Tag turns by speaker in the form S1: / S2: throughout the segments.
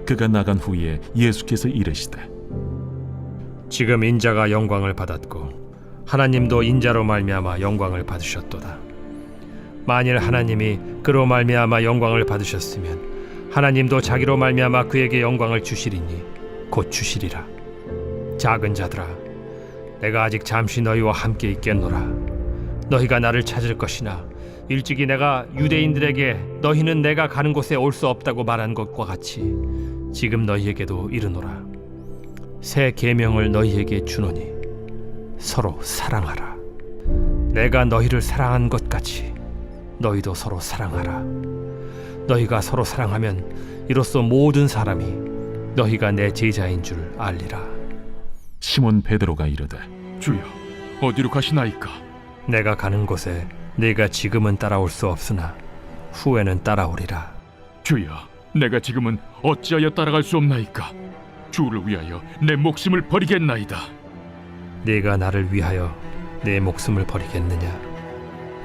S1: 그가 나간 후에 예수께서 이르시되
S2: 지금 인자가 영광을 받았고 하나님도 인자로 말미암아 영광을 받으셨도다. 만일 하나님이 그로 말미암아 영광을 받으셨으면 하나님도 자기로 말미암아 그에게 영광을 주시리니 곧 주시리라. 작은 자들아, 내가 아직 잠시 너희와 함께 있겠노라. 너희가 나를 찾을 것이나 일찍이 내가 유대인들에게 너희는 내가 가는 곳에 올 수 없다고 말한 것과 같이 지금 너희에게도 이르노라. 새 계명을 너희에게 주노니 서로 사랑하라. 내가 너희를 사랑한 것 같이 너희도 서로 사랑하라. 너희가 서로 사랑하면 이로써 모든 사람이 너희가 내 제자인 줄 알리라.
S1: 시몬 베드로가 이르되
S3: 주여, 어디로 가시나이까?
S2: 내가 가는 곳에 네가 지금은 따라올 수 없으나 후에는 따라오리라.
S3: 주여, 내가 지금은 어찌하여 따라갈 수 없나이까? 주를 위하여 내 목숨을 버리겠나이다.
S2: 네가 나를 위하여 내 목숨을 버리겠느냐?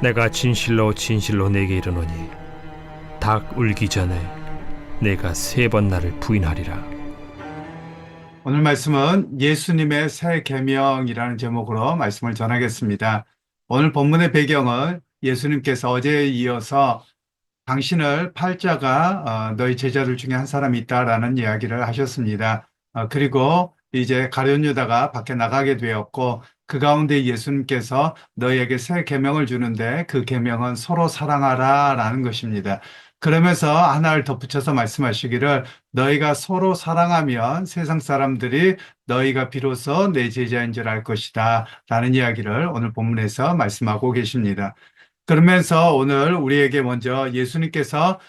S2: 내가 진실로 진실로 네게 이르노니 닭 울기 전에 네가 3번 나를 부인하리라.
S4: 오늘 말씀은 예수님의 새 계명이라는 제목으로 말씀을 전하겠습니다. 오늘 본문의 배경은 예수님께서 어제에 이어서 당신을 팔 자가 너희 제자들 중에 한 사람이 있다라는 이야기를 하셨습니다. 그리고 이제 가룟 유다가 밖에 나가게 되었고 그 가운데 예수님께서 너희에게 새 계명을 주는데 그 계명은 서로 사랑하라라는 것입니다. 그러면서 하나를 덧붙여서 말씀하시기를 너희가 서로 사랑하면 세상 사람들이 너희가 비로소 내 제자인 줄 알 것이다 라는 이야기를 오늘 본문에서 말씀하고 계십니다. 그러면서 오늘 우리에게 먼저 예수님께서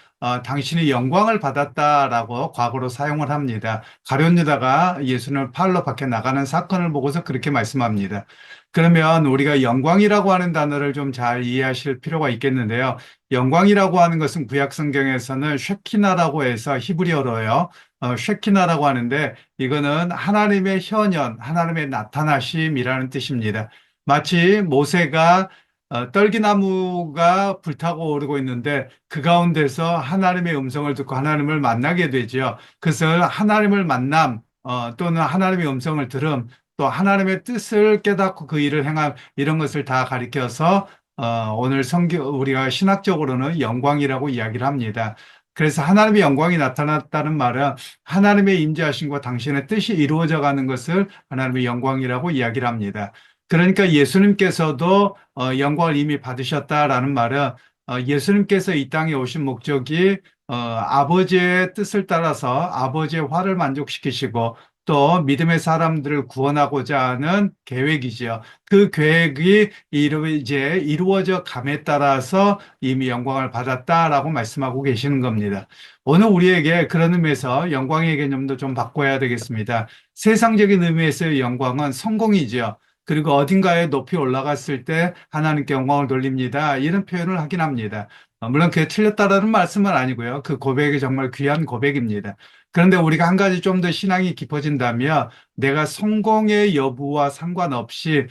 S4: 당신이 영광을 받았다라고 과거로 사용을 합니다. 가룟 유다가 예수님을 팔러 밖에 나가는 사건을 보고서 그렇게 말씀합니다. 그러면 우리가 영광이라고 하는 단어를 좀 잘 이해하실 필요가 있겠는데요. 영광이라고 하는 것은 구약 성경에서는 쉐키나라고 해서 히브리어로요. 쉐키나라고 하는데 이거는 하나님의 현현, 하나님의 나타나심이라는 뜻입니다. 마치 모세가 떨기나무가 불타고 오르고 있는데 그 가운데서 하나님의 음성을 듣고 하나님을 만나게 되죠. 그래서 하나님을 만남 또는 하나님의 음성을 들음 또 하나님의 뜻을 깨닫고 그 일을 행함 이런 것을 다 가리켜서 오늘 우리가 신학적으로는 영광이라고 이야기를 합니다. 그래서 하나님의 영광이 나타났다는 말은 하나님의 임재하심과 당신의 뜻이 이루어져 가는 것을 하나님의 영광이라고 이야기를 합니다. 그러니까 예수님께서도 영광을 이미 받으셨다라는 말은 예수님께서 이 땅에 오신 목적이 아버지의 뜻을 따라서 아버지의 화를 만족시키시고 또 믿음의 사람들을 구원하고자 하는 계획이죠. 그 계획이 이제 이루어져 감에 따라서 이미 영광을 받았다라고 말씀하고 계시는 겁니다. 오늘 우리에게 그런 의미에서 영광의 개념도 좀 바꿔야 되겠습니다. 세상적인 의미에서의 영광은 성공이죠. 그리고 어딘가에 높이 올라갔을 때 하나님께 영광을 돌립니다. 이런 표현을 하긴 합니다. 물론 그게 틀렸다라는 말씀은 아니고요. 그 고백이 정말 귀한 고백입니다. 그런데 우리가 한 가지 좀 더 신앙이 깊어진다면 내가 성공의 여부와 상관없이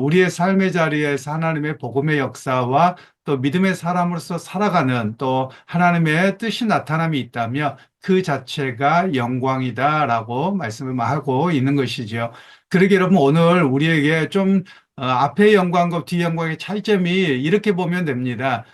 S4: 우리의 삶의 자리에서 하나님의 복음의 역사와 또 믿음의 사람으로서 살아가는 또 하나님의 뜻이 나타남이 있다면 그 자체가 영광이다라고 말씀을 하고 있는 것이죠. 그러게 여러분 오늘 우리에게 좀 앞의 영광과 뒤 영광의 차이점이 이렇게 보면 됩니다.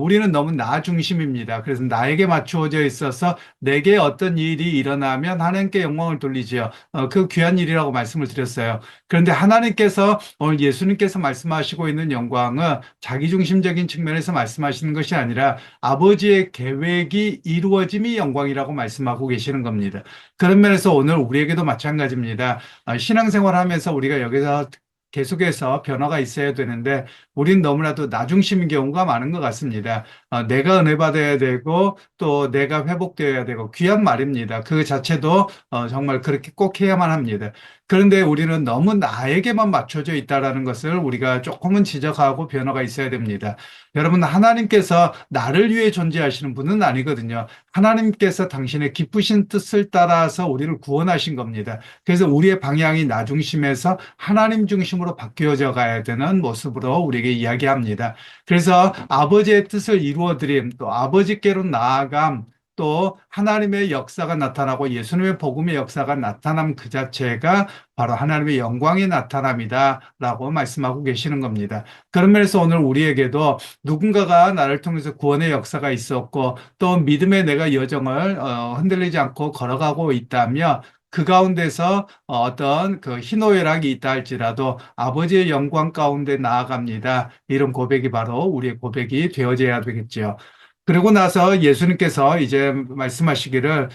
S4: 우리는 너무 나 중심입니다. 그래서 나에게 맞추어져 있어서 내게 어떤 일이 일어나면 하나님께 영광을 돌리죠. 그 귀한 일이라고 말씀을 드렸어요. 그런데 하나님께서 오늘 예수님께서 말씀하시고 있는 영광은 자기중심적인 측면에서 말씀하시는 것이 아니라 아버지의 계획이 이루어짐이 영광이라고 말씀하고 계시는 겁니다. 그런 면에서 오늘 우리에게도 마찬가지입니다. 신앙생활하면서 우리가 여기서 계속해서 변화가 있어야 되는데 우린 너무나도 나 중심인 경우가 많은 것 같습니다. 내가 은혜 받아야 되고 또 내가 회복되어야 되고 귀한 말입니다. 그 자체도 정말 그렇게 꼭 해야만 합니다. 그런데 우리는 너무 나에게만 맞춰져 있다는 것을 우리가 조금은 지적하고 변화가 있어야 됩니다. 여러분 하나님께서 나를 위해 존재하시는 분은 아니거든요. 하나님께서 당신의 기쁘신 뜻을 따라서 우리를 구원하신 겁니다. 그래서 우리의 방향이 나 중심에서 하나님 중심으로 바뀌어져 가야 되는 모습으로 우리에게 이야기합니다. 그래서 아버지의 뜻을 이루어드림, 또 아버지께로 나아감, 또 하나님의 역사가 나타나고 예수님의 복음의 역사가 나타남 그 자체가 바로 하나님의 영광의 나타남이다라고 말씀하고 계시는 겁니다. 그런 면에서 오늘 우리에게도 누군가가 나를 통해서 구원의 역사가 있었고 또 믿음의 내가 여정을 흔들리지 않고 걸어가고 있다며 그 가운데서 어떤 그 희노애락이 있다 할지라도 아버지의 영광 가운데 나아갑니다. 이런 고백이 바로 우리의 고백이 되어져야 되겠죠. 그러고 나서 예수님께서 이제 말씀하시기를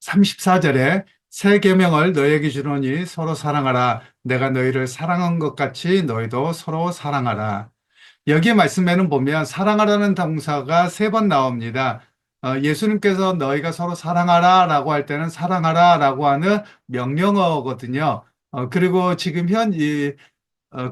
S4: 34절에 새 계명을 너희에게 주노니 서로 사랑하라. 내가 너희를 사랑한 것 같이 너희도 서로 사랑하라. 여기 말씀에는 보면 사랑하라는 동사가 3번 나옵니다. 예수님께서 너희가 서로 사랑하라 라고 할 때는 사랑하라 라고 하는 명령어거든요. 그리고 지금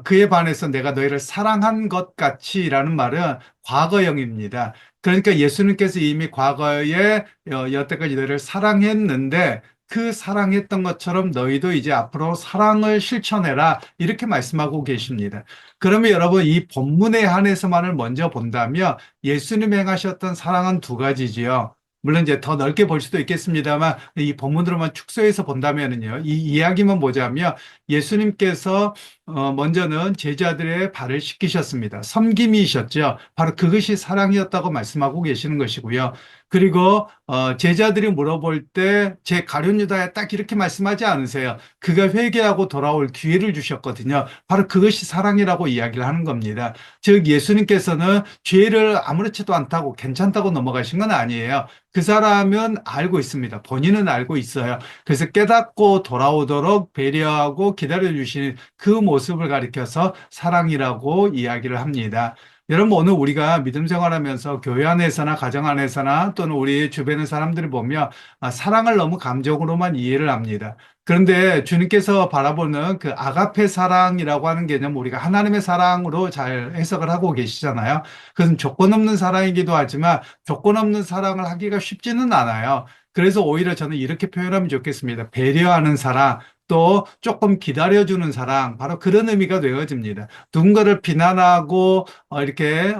S4: 그에 반해서 내가 너희를 사랑한 것 같이라는 말은 과거형입니다. 그러니까 예수님께서 이미 과거에 여태까지 너희를 사랑했는데 그 사랑했던 것처럼 너희도 이제 앞으로 사랑을 실천해라 이렇게 말씀하고 계십니다. 그러면 여러분 이 본문에 한해서만을 먼저 본다면 예수님 행하셨던 사랑은 2가지지요. 물론 이제 더 넓게 볼 수도 있겠습니다만 이 본문으로만 축소해서 본다면은요. 이 이야기만 보자면 예수님께서 먼저는 제자들의 발을 씻기셨습니다. 섬김이셨죠. 바로 그것이 사랑이었다고 말씀하고 계시는 것이고요. 그리고 제자들이 물어볼 때 제 가룟 유다야 딱 이렇게 말씀하지 않으세요. 그가 회개하고 돌아올 기회를 주셨거든요. 바로 그것이 사랑이라고 이야기를 하는 겁니다. 즉 예수님께서는 죄를 아무렇지도 않다고 괜찮다고 넘어가신 건 아니에요. 그 사람은 알고 있습니다. 본인은 알고 있어요. 그래서 깨닫고 돌아오도록 배려하고 기다려주시는 그 모습을 가리켜서 사랑이라고 이야기를 합니다. 여러분 오늘 우리가 믿음 생활하면서 교회 안에서나 가정 안에서나 또는 우리 주변의 사람들이 보면 사랑을 너무 감정으로만 이해를 합니다. 그런데 주님께서 바라보는 그 아가페 사랑이라고 하는 개념 우리가 하나님의 사랑으로 잘 해석을 하고 계시잖아요. 그것은 조건 없는 사랑이기도 하지만 조건 없는 사랑을 하기가 쉽지는 않아요. 그래서 오히려 저는 이렇게 표현하면 좋겠습니다. 배려하는 사랑, 또 조금 기다려주는 사랑, 바로 그런 의미가 되어집니다. 누군가를 비난하고 이렇게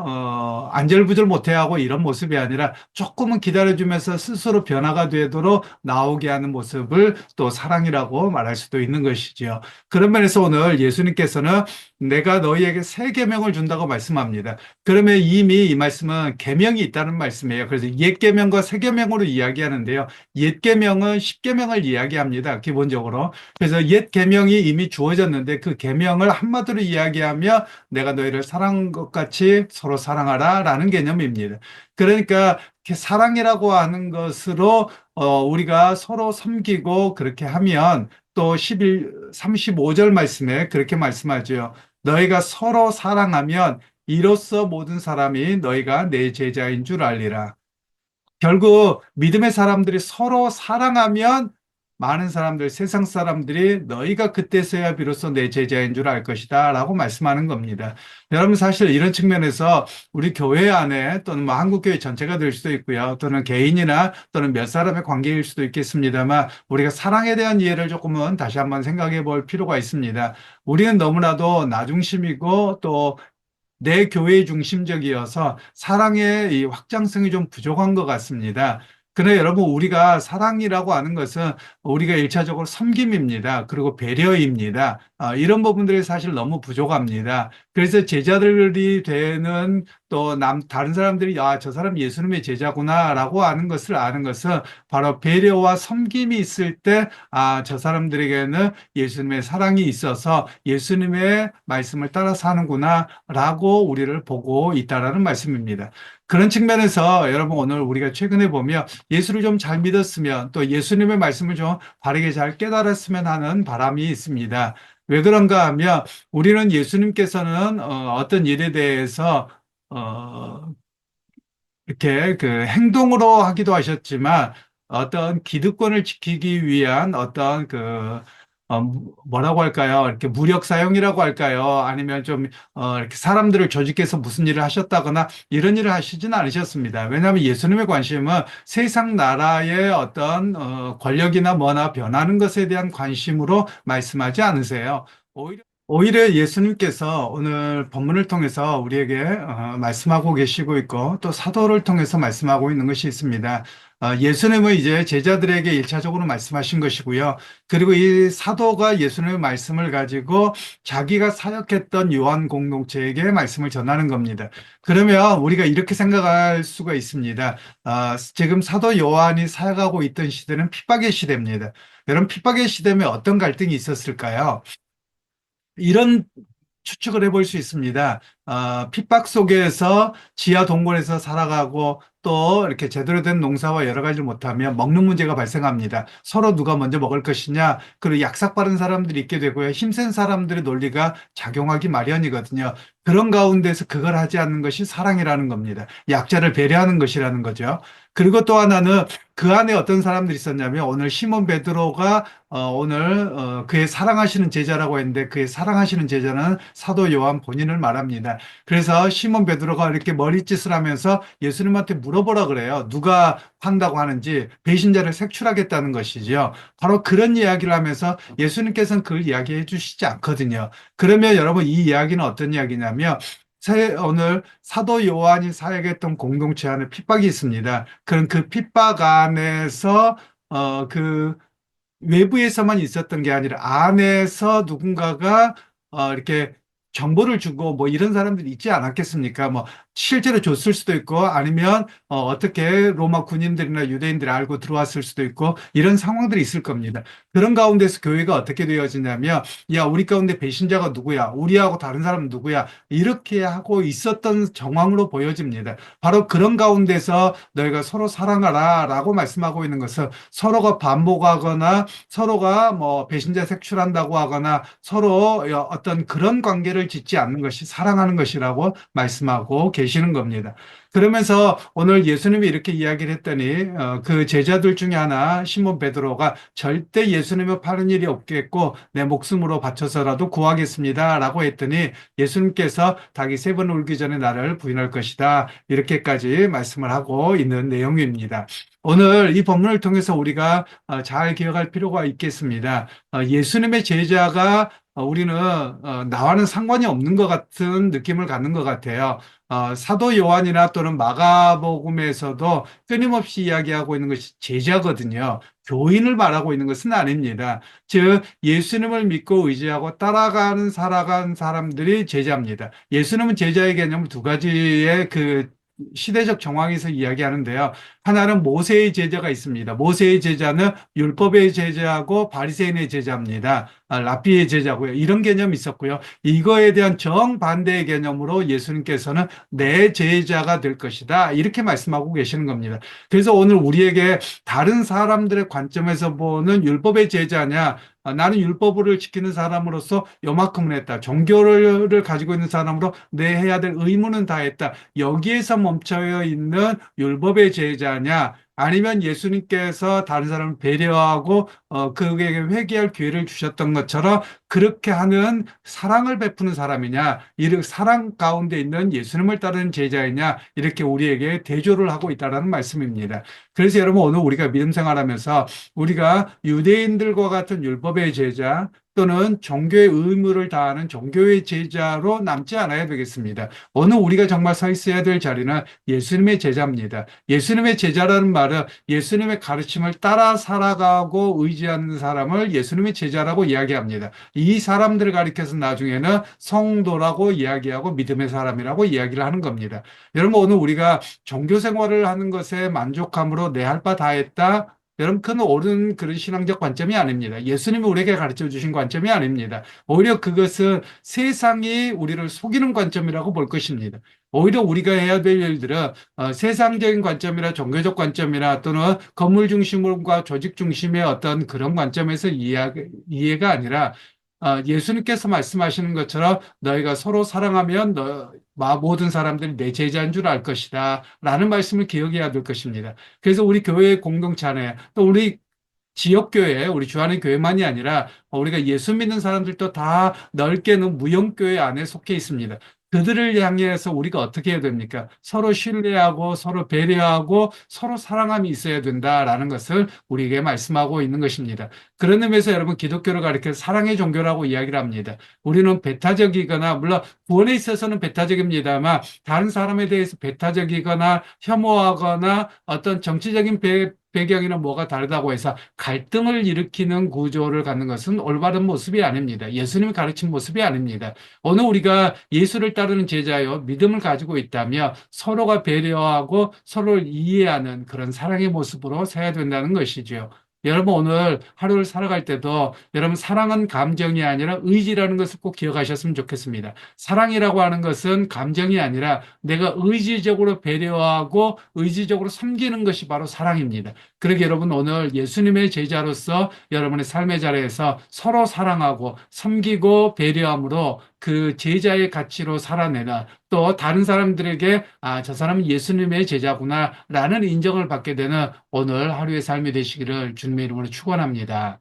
S4: 안절부절 못해하고 이런 모습이 아니라 조금은 기다려주면서 스스로 변화가 되도록 나오게 하는 모습을 또 사랑이라고 말할 수도 있는 것이지요. 그런 면에서 오늘 예수님께서는 내가 너희에게 새 계명을 준다고 말씀합니다. 그러면 이미 이 말씀은 계명이 있다는 말씀이에요. 그래서 옛 계명과 새 계명으로 이야기하는데요. 옛 계명은 십 계명을 이야기합니다. 기본적으로. 그래서 옛 계명이 이미 주어졌는데 그 계명을 한마디로 이야기하며 내가 너희를 사랑한 것 같이 서로 사랑하라라는 개념입니다. 그러니까 사랑이라고 하는 것으로 우리가 서로 섬기고 그렇게 하면 또 35절 말씀에 그렇게 말씀하죠. 너희가 서로 사랑하면 이로써 모든 사람이 너희가 내 제자인 줄 알리라. 결국 믿음의 사람들이 서로 사랑하면 많은 사람들, 세상 사람들이 너희가 그때서야 비로소 내 제자인 줄 알 것이다 라고 말씀하는 겁니다. 여러분 사실 이런 측면에서 우리 교회 안에 또는 뭐 한국교회 전체가 될 수도 있고요. 또는 개인이나 또는 몇 사람의 관계일 수도 있겠습니다만 우리가 사랑에 대한 이해를 조금은 다시 한번 생각해 볼 필요가 있습니다. 우리는 너무나도 나 중심이고 또 내 교회 중심적이어서 사랑의 이 확장성이 좀 부족한 것 같습니다. 그러나 여러분 우리가 사랑이라고 하는 것은 우리가 일차적으로 섬김입니다. 그리고 배려입니다. 이런 부분들이 사실 너무 부족합니다. 그래서 제자들이 되는 또 다른 사람들이 저 사람 예수님의 제자구나라고 하는 것을 아는 것은 바로 배려와 섬김이 있을 때 저 사람들에게는 예수님의 사랑이 있어서 예수님의 말씀을 따라 사는구나라고 우리를 보고 있다라는 말씀입니다. 그런 측면에서 여러분 오늘 우리가 최근에 보면 예수를 좀 잘 믿었으면 또 예수님의 말씀을 좀 바르게 잘 깨달았으면 하는 바람이 있습니다. 왜 그런가 하면 우리는 예수님께서는 어떤 일에 대해서 이렇게 그 행동으로 하기도 하셨지만 어떤 기득권을 지키기 위한 어떤 뭐라고 할까요? 이렇게 무력 사용이라고 할까요? 아니면 좀 이렇게 사람들을 조직해서 무슨 일을 하셨다거나 이런 일을 하시진 않으셨습니다. 왜냐하면 예수님의 관심은 세상 나라의 어떤 권력이나 뭐나 변하는 것에 대한 관심으로 말씀하지 않으세요. 오히려 오히려 예수님께서 오늘 본문을 통해서 우리에게 말씀하고 계시고 있고 또 사도를 통해서 말씀하고 있는 것이 있습니다. 예수님은 이제 제자들에게 일차적으로 말씀하신 것이고요. 그리고 이 사도가 예수님의 말씀을 가지고 자기가 사역했던 요한 공동체에게 말씀을 전하는 겁니다. 그러면 우리가 이렇게 생각할 수가 있습니다. 지금 사도 요한이 사역하고 있던 시대는 핍박의 시대입니다. 여러분, 핍박의 시대면 어떤 갈등이 있었을까요? 이런 추측을 해볼 수 있습니다. 핍박 속에서 지하 동굴에서 살아가고 또 이렇게 제대로 된 농사와 여러 가지를 못하면 먹는 문제가 발생합니다. 서로 누가 먼저 먹을 것이냐, 그리고 약삭 빠른 사람들이 있게 되고요. 힘센 사람들의 논리가 작용하기 마련이거든요. 그런 가운데서 그걸 하지 않는 것이 사랑이라는 겁니다. 약자를 배려하는 것이라는 거죠. 그리고 또 하나는 그 안에 어떤 사람들이 있었냐면 오늘 시몬 베드로가 오늘 그의 사랑하시는 제자라고 했는데 그의 사랑하시는 제자는 사도 요한 본인을 말합니다. 그래서 시몬 베드로가 이렇게 머리짓을 하면서 예수님한테 물어보라 그래요. 누가 판다고 하는지 배신자를 색출하겠다는 것이지요. 바로 그런 이야기를 하면서 예수님께서는 그걸 이야기해 주시지 않거든요. 그러면 여러분 이 이야기는 어떤 이야기냐면 오늘 사도 요한이 사역했던 공동체 안에 핍박이 있습니다. 그럼 그 핍박 안에서 그 외부에서만 있었던 게 아니라 안에서 누군가가 이렇게 정보를 주고 뭐 이런 사람들이 있지 않았겠습니까? 뭐 실제로 줬을 수도 있고 아니면 어떻게 로마 군인들이나 유대인들이 알고 들어왔을 수도 있고 이런 상황들이 있을 겁니다. 그런 가운데서 교회가 어떻게 되어지냐면 야, 우리 가운데 배신자가 누구야? 우리하고 다른 사람은 누구야? 이렇게 하고 있었던 정황으로 보여집니다. 바로 그런 가운데서 너희가 서로 사랑하라 라고 말씀하고 있는 것은 서로가 반복하거나 서로가 뭐 배신자 색출한다고 하거나 서로 어떤 그런 관계를 짓지 않는 것이 사랑하는 것이라고 말씀하고 계시는 겁니다. 그러면서 오늘 예수님이 이렇게 이야기를 했더니 그 제자들 중에 하나 시몬 베드로가 절대 예수님을 파는 일이 없겠고 내 목숨으로 바쳐서라도 구하겠습니다 라고 했더니 예수님께서 닭이 3번 울기 전에 나를 부인할 것이다 이렇게까지 말씀을 하고 있는 내용입니다. 오늘 이 본문을 통해서 우리가 잘 기억할 필요가 있겠습니다. 예수님의 제자가 우리는 나와는 상관이 없는 것 같은 느낌을 갖는 것 같아요. 사도 요한이나 또는 마가복음에서도 끊임없이 이야기하고 있는 것이 제자거든요. 교인을 말하고 있는 것은 아닙니다. 즉 예수님을 믿고 의지하고 따라가는 살아간 사람들이 제자입니다. 예수님은 제자의 개념을 두 가지의 그 시대적 정황에서 이야기하는데요. 하나는 모세의 제자가 있습니다. 모세의 제자는 율법의 제자하고 바리새인의 제자입니다. 랍비의 제자고요. 이런 개념이 있었고요. 이거에 대한 정반대의 개념으로 예수님께서는 내 제자가 될 것이다. 이렇게 말씀하고 계시는 겁니다. 그래서 오늘 우리에게 다른 사람들의 관점에서 보는 율법의 제자냐, 나는 율법을 지키는 사람으로서 요만큼은 했다. 종교를 가지고 있는 사람으로 내 해야 될 의무는 다 했다. 여기에서 멈춰 있는 율법의 제자냐, 아니면 예수님께서 다른 사람을 배려하고 그에게 회개할 기회를 주셨던 것처럼 그렇게 하는 사랑을 베푸는 사람이냐, 이 사랑 가운데 있는 예수님을 따르는 제자이냐, 이렇게 우리에게 대조를 하고 있다는 말씀입니다. 그래서 여러분 오늘 우리가 믿음 생활하면서 우리가 유대인들과 같은 율법의 제자 또는 종교의 의무를 다하는 종교의 제자로 남지 않아야 되겠습니다. 오늘 우리가 정말 서 있어야 될 자리는 예수님의 제자입니다. 예수님의 제자라는 말은 예수님의 가르침을 따라 살아가고 의지하는 사람을 예수님의 제자라고 이야기합니다. 이 사람들을 가리켜서 나중에는 성도라고 이야기하고 믿음의 사람이라고 이야기를 하는 겁니다. 여러분 오늘 우리가 종교 생활을 하는 것에 만족함으로 내 할 바 다 했다. 여러분, 그건 옳은 그런 신앙적 관점이 아닙니다. 예수님이 우리에게 가르쳐 주신 관점이 아닙니다. 오히려 그것은 세상이 우리를 속이는 관점이라고 볼 것입니다. 오히려 우리가 해야 될 일들은 세상적인 관점이나 종교적 관점이나 또는 건물 중심과 조직 중심의 어떤 그런 관점에서 이해가 아니라 예수님께서 말씀하시는 것처럼 너희가 서로 사랑하면 모든 사람들이 내 제자인 줄 알 것이다 라는 말씀을 기억해야 될 것입니다. 그래서 우리 교회 공동체 안에 또 우리 지역교회, 우리 주안의 교회만이 아니라 우리가 예수 믿는 사람들도 다 넓게는 무형교회 안에 속해 있습니다. 그들을 향해서 우리가 어떻게 해야 됩니까? 서로 신뢰하고 서로 배려하고 서로 사랑함이 있어야 된다라는 것을 우리에게 말씀하고 있는 것입니다. 그런 의미에서 여러분 기독교를 가리켜 사랑의 종교라고 이야기를 합니다. 우리는 배타적이거나 물론 구원에 있어서는 배타적입니다만 다른 사람에 대해서 배타적이거나 혐오하거나 어떤 정치적인 배경이나 뭐가 다르다고 해서 갈등을 일으키는 구조를 갖는 것은 올바른 모습이 아닙니다. 예수님이 가르친 모습이 아닙니다. 오늘 우리가 예수를 따르는 제자요, 믿음을 가지고 있다면 서로가 배려하고 서로를 이해하는 그런 사랑의 모습으로 서야 된다는 것이죠. 여러분 오늘 하루를 살아갈 때도 여러분 사랑은 감정이 아니라 의지라는 것을 꼭 기억하셨으면 좋겠습니다. 사랑이라고 하는 것은 감정이 아니라 내가 의지적으로 배려하고 의지적으로 섬기는 것이 바로 사랑입니다. 그러게 여러분 오늘 예수님의 제자로서 여러분의 삶의 자리에서 서로 사랑하고 섬기고 배려함으로 그 제자의 가치로 살아내는 또 다른 사람들에게 저 사람은 예수님의 제자구나 라는 인정을 받게 되는 오늘 하루의 삶이 되시기를 주님의 이름으로 축원합니다.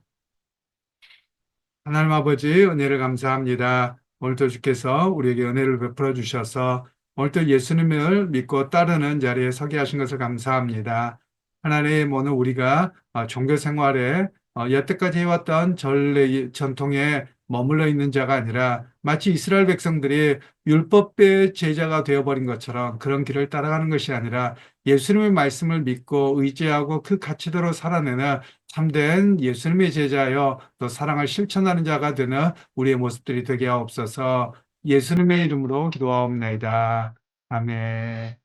S4: 하나님 아버지 은혜를 감사합니다. 오늘도 주께서 우리에게 은혜를 베풀어 주셔서 오늘도 예수님을 믿고 따르는 자리에 서게 하신 것을 감사합니다. 하나님 오늘 우리가 종교 생활에 여태까지 해왔던 전례 전통에 머물러 있는 자가 아니라 마치 이스라엘 백성들이 율법의 제자가 되어버린 것처럼 그런 길을 따라가는 것이 아니라 예수님의 말씀을 믿고 의지하고 그 가치대로 살아내는 참된 예수님의 제자여 또 사랑을 실천하는 자가 되는 우리의 모습들이 되게 하옵소서. 예수님의 이름으로 기도하옵나이다. 아멘.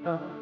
S5: 어.